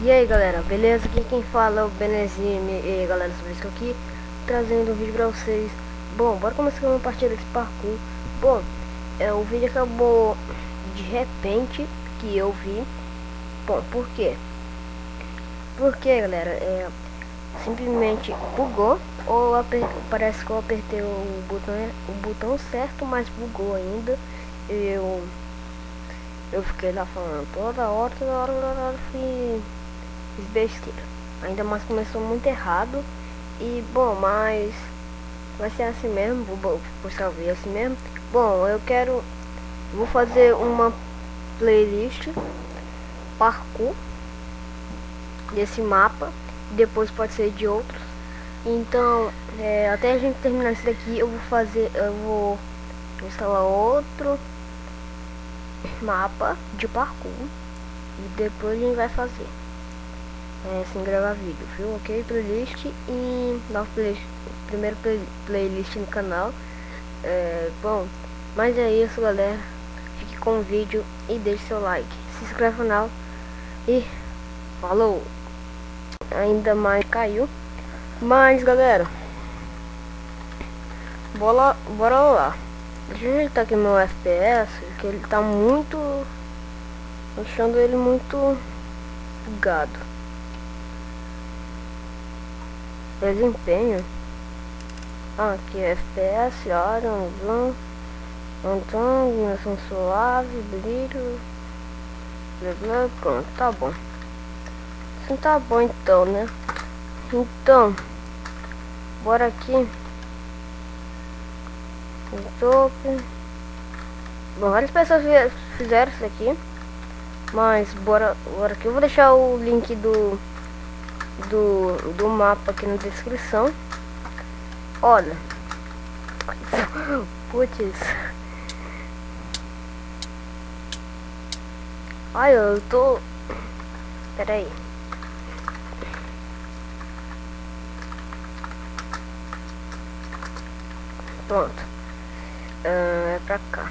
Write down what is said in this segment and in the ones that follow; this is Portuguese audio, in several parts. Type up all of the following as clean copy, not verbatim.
E aí galera, beleza? Aqui quem fala é o Benezinho. E aí galera, sobre isso aqui, trazendo um vídeo pra vocês. Bom, bora começar com uma partida desse parkour. Bom, o vídeo acabou de repente que eu vi. Bom, por quê? Porque galera, simplesmente bugou. Ou parece que eu apertei o botão certo, mas bugou ainda. Eu fiquei lá falando toda hora, fiz besteira. Ainda mais começou muito errado. E bom, mas vai ser assim mesmo, vou salvar assim mesmo. Bom, vou fazer uma playlist parkour desse mapa, depois pode ser de outros. Então, até a gente terminar isso daqui, eu vou instalar outro mapa de parkour e depois a gente vai fazer sem gravar vídeo, viu? Ok, playlist e nova playlist, primeira playlist no canal. Bom, mas é isso galera, fique com o vídeo e deixe seu like, se inscreve no canal e falou. Ainda mais caiu, mas galera, bora lá. Deixa eu ajeitar aqui meu FPS, que ele tá muito, achando ele muito bugado. Desempenho, aqui FPS, área, iluminação suave, brilho, blá, pronto, tá bom. Assim tá bom então, né? Então, bora aqui. Topo. Bom, várias pessoas fizeram isso aqui, mas bora aqui. Eu vou deixar o link do mapa aqui na descrição. Olha, putz, ai, eu tô, pera aí. Pronto. É pra cá.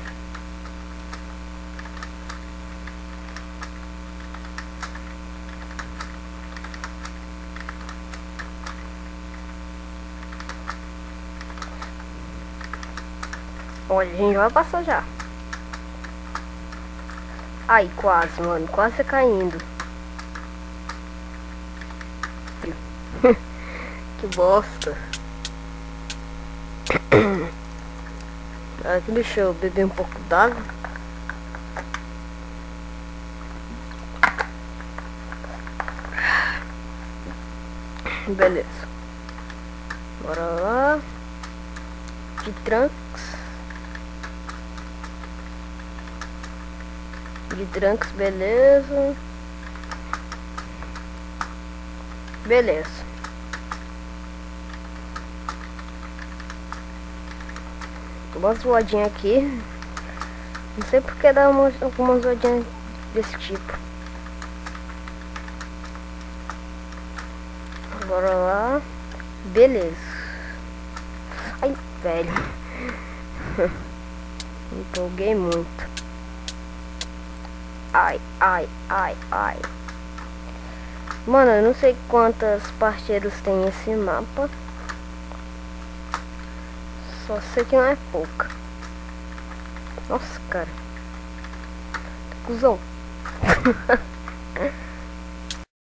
Olha, a gente vai passar já. Ai, quase, mano. Quase caindo. Que bosta. Aqui, deixa eu beber um pouco d'água. Beleza. Bora lá. De Trunks. De Trunks, beleza. Beleza. Uma zoadinha aqui. Não sei porque dá algumas zoadinhas desse tipo. Bora lá. Beleza. Ai, velho. Me empolguei muito. Ai. Mano, eu não sei quantas parceiros tem esse mapa. Só sei que não é pouca. Nossa, cara. Cusão.